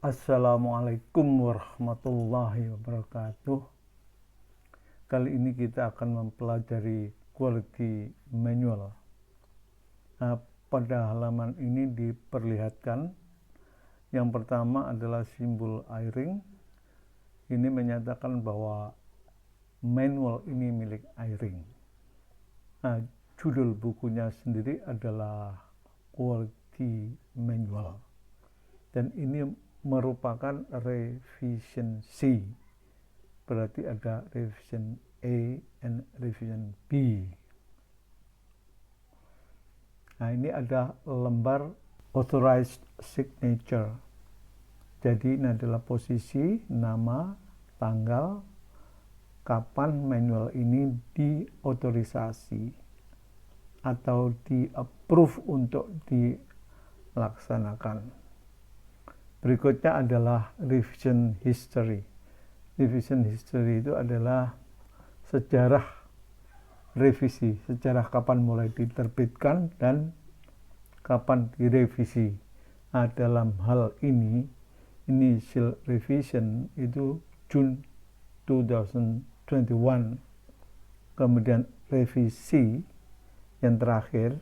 Assalamualaikum warahmatullahi wabarakatuh. Kali ini kita akan mempelajari quality manual. Pada halaman ini diperlihatkan yang pertama adalah simbol Eyring. Ini menyatakan bahwa manual ini milik Eyring. Judul bukunya sendiri adalah Quality Manual. Dan ini merupakan revision C. Berarti ada revision A and revision B. Ini ada lembar authorized signature. Jadi ini adalah posisi, nama, tanggal, kapan manual ini diotorisasi atau di-approve untuk dilaksanakan. Berikutnya adalah revision history. Revision history itu adalah sejarah revisi, sejarah kapan mulai diterbitkan dan kapan direvisi. Dalam hal ini, initial revision itu June 2021. Kemudian revisi yang terakhir,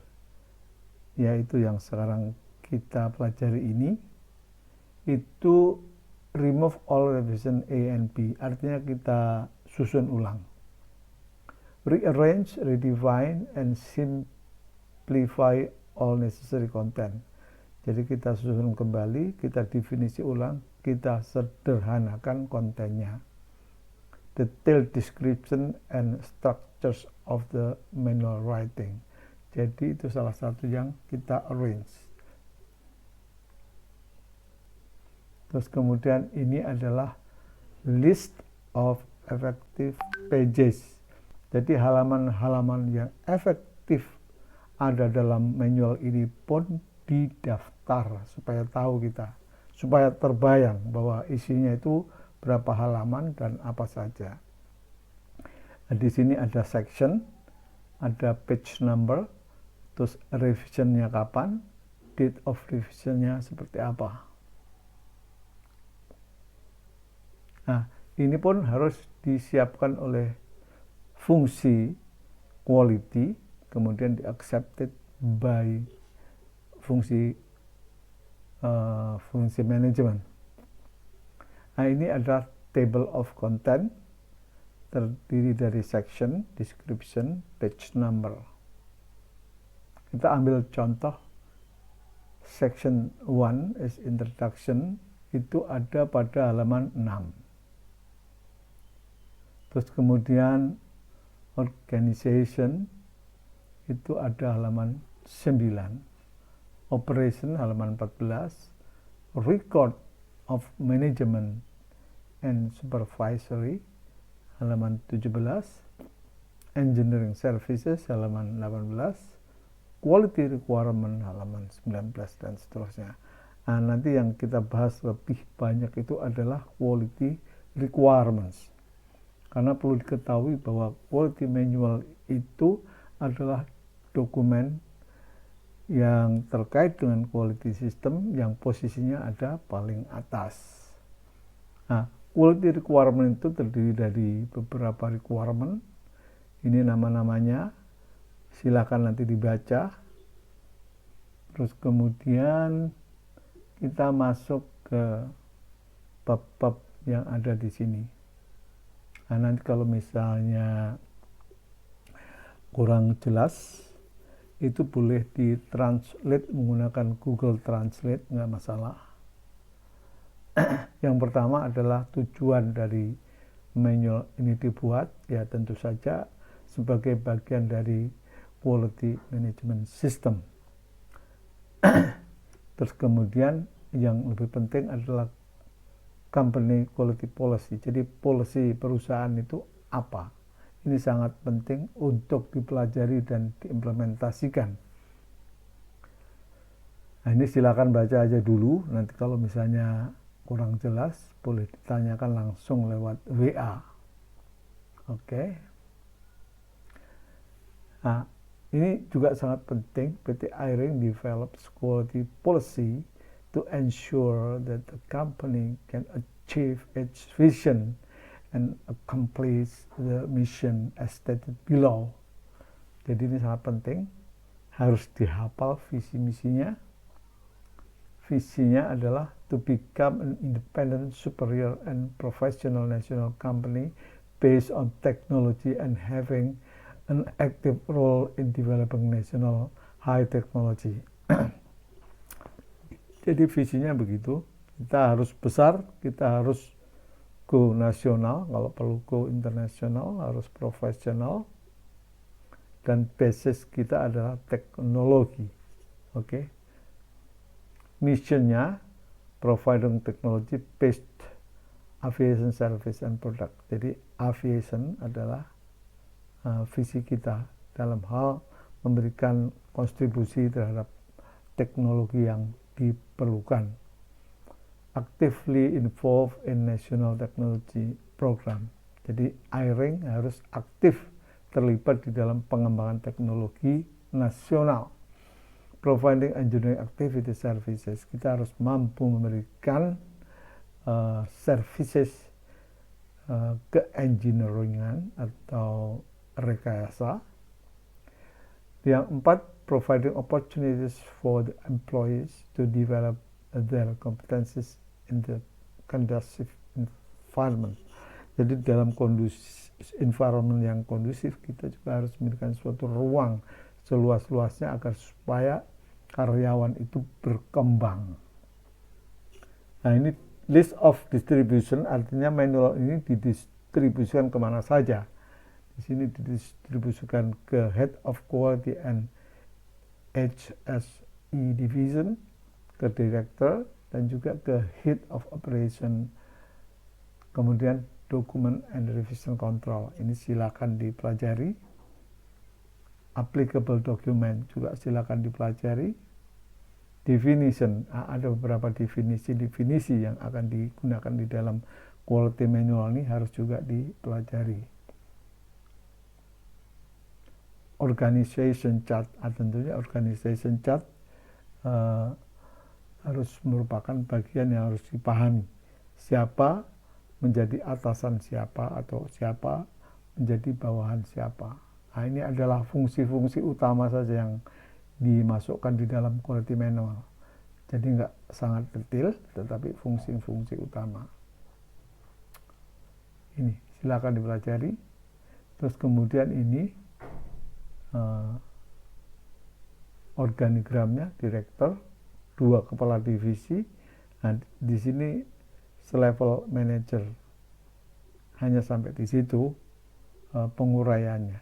yaitu yang sekarang kita pelajari ini, itu remove all revision A and B, artinya kita susun ulang. Rearrange, redefine, and simplify all necessary content. Jadi kita susun kembali, kita definisi ulang, kita sederhanakan kontennya. Detailed description and structures of the manual writing. Jadi itu salah satu yang kita arrange. Terus kemudian ini adalah list of effective pages. Jadi halaman-halaman yang efektif ada dalam manual ini pun didaftar supaya tahu kita, supaya terbayang bahwa isinya itu berapa halaman dan apa saja. Di sini ada section, ada page number, terus revisionnya kapan, date of revisionnya seperti apa. Ini pun harus disiapkan oleh fungsi quality, kemudian di-accepted by fungsi manajemen. Ini ada table of content, terdiri dari section, description, page number. Kita ambil contoh section 1 is introduction, itu ada pada halaman 6. Terus kemudian organization itu ada halaman 9. Operation halaman 14. Record of management and supervisory halaman 17. Engineering services halaman 18. Quality requirement halaman 19 dan seterusnya. Nanti yang kita bahas lebih banyak itu adalah quality requirements. Karena perlu diketahui bahwa quality manual itu adalah dokumen yang terkait dengan quality system yang posisinya ada paling atas. Quality requirement itu terdiri dari beberapa requirement. Ini nama-namanya, silakan nanti dibaca. Terus kemudian kita masuk ke bab-bab yang ada di sini. Nanti kalau misalnya kurang jelas, itu boleh ditranslate menggunakan Google Translate, nggak masalah. Yang pertama adalah tujuan dari manual ini dibuat, ya tentu saja sebagai bagian dari quality management system. Terus kemudian yang lebih penting adalah company quality policy. Jadi policy perusahaan itu apa? Ini sangat penting untuk dipelajari dan diimplementasikan. Ini silakan baca aja dulu. Nanti kalau misalnya kurang jelas, boleh ditanyakan langsung lewat WA. Oke. Ini juga sangat penting. PT Eyring develops quality policy to ensure that the company can achieve its vision and accomplish the mission as stated below. Jadi ini sangat penting, harus dihafal visi misinya. Visinya adalah to become an independent, superior, and professional national company based on technology and having an active role in developing national high technology. Jadi visinya begitu, kita harus besar, kita harus go nasional, kalau perlu go internasional, harus profesional, dan basis kita adalah teknologi. Oke. Missionnya providing technology based aviation service and product. Jadi aviation adalah visi kita dalam hal memberikan kontribusi terhadap teknologi yang diperlukan. Actively involved in national technology program. Jadi AIRING harus aktif terlibat di dalam pengembangan teknologi nasional. Providing engineering activity services, kita harus mampu memberikan services ke-engineeringan atau rekayasa. Yang 4, providing opportunities for the employees to develop their competencies in the conducive environment. Jadi dalam environment yang kondusif, kita juga harus memberikan suatu ruang seluas-luasnya agar supaya karyawan itu berkembang. Nah, ini list of distribution, artinya manual ini didistribusikan kemana saja. Di sini didistribusikan ke Head of Quality and HSE Division, ke Director, dan juga ke Head of Operation. Kemudian Document and Revision Control, ini silakan dipelajari. Applicable document juga silakan dipelajari. Definition, ada beberapa definisi yang akan digunakan di dalam quality manual ini harus juga dipelajari. Organization chart, tentunya organization chart harus merupakan bagian yang harus dipahami. Siapa menjadi atasan siapa atau siapa menjadi bawahan siapa. Nah, ini adalah fungsi-fungsi utama saja yang dimasukkan di dalam quality manual. Jadi nggak sangat detail, tetapi fungsi-fungsi utama. Ini silakan dipelajari. Terus kemudian ini organigramnya, direktur, 2 kepala divisi. Nah, di sini selevel manager. Hanya sampai di situ penguraiannya.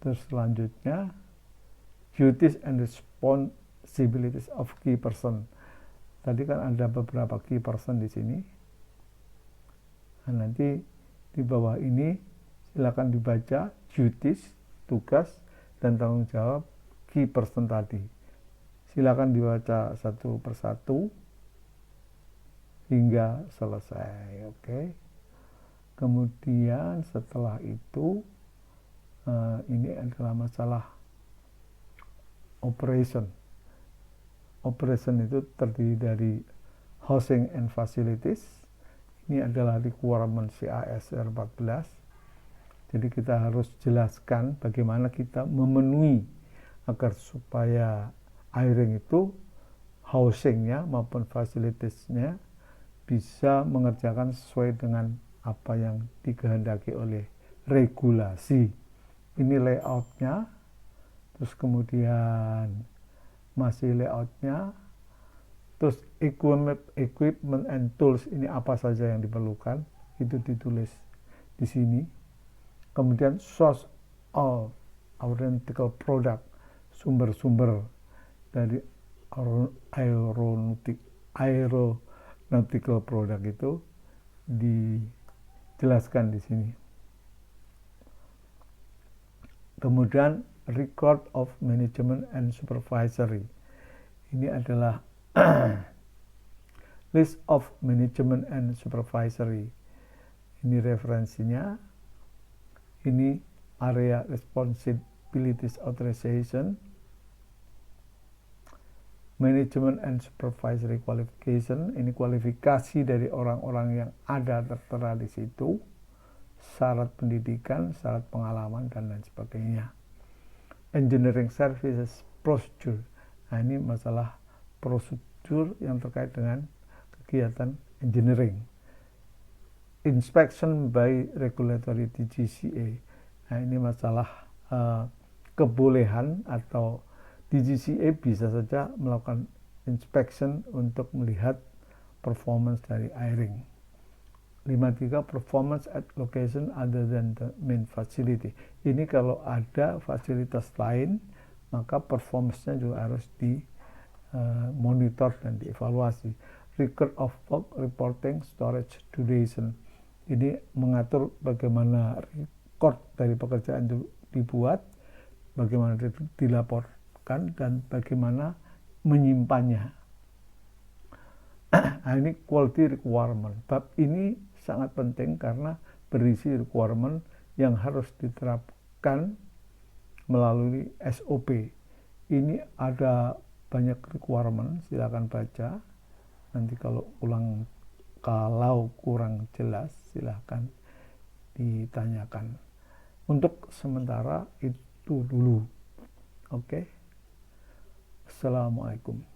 Terus selanjutnya duties and responsibilities of key person. Tadi kan ada beberapa key person di sini. Nah, nanti di bawah ini silakan dibaca duties, tugas, dan tanggung jawab key person tadi. Silakan dibaca satu persatu hingga selesai. Oke. Kemudian setelah itu ini adalah masalah operation. Operation itu terdiri dari housing and facilities. Ini adalah requirement CASR 14. Jadi kita harus jelaskan bagaimana kita memenuhi agar supaya AIRING itu housingnya maupun facilitiesnya bisa mengerjakan sesuai dengan apa yang dikehendaki oleh regulasi. Ini layoutnya, terus kemudian masih layoutnya, terus equipment and tools, ini apa saja yang diperlukan, itu ditulis di sini. Kemudian source of aeronautical product, sumber-sumber dari aeronautical product itu dijelaskan di sini. Kemudian record of management and supervisory. Ini adalah list of management and supervisory. Ini referensinya. Ini area responsibilities authorization. Management and supervisory qualification, ini kualifikasi dari orang-orang yang ada tertera di situ, syarat pendidikan, syarat pengalaman, dan lain sebagainya. Engineering services procedure, nah ini masalah prosedur yang terkait dengan kegiatan engineering. Inspection by regulatory DGCA, nah ini masalah kebolehan atau DGCA bisa saja melakukan inspection untuk melihat performance dari airing. 53 performance at location other than the main facility. Ini kalau ada fasilitas lain, maka performance-nya juga harus dimonitor dan dievaluasi. Record of work reporting storage duration. Ini mengatur bagaimana record dari pekerjaan itu dibuat, bagaimana dilaporkan, dan bagaimana menyimpannya. Nah, ini quality requirement. Bab ini sangat penting karena berisi requirement yang harus diterapkan melalui SOP. Ini ada banyak requirement, silakan baca. Nanti kalau kurang jelas silakan ditanyakan. Untuk sementara itu dulu. Oke. Assalamualaikum.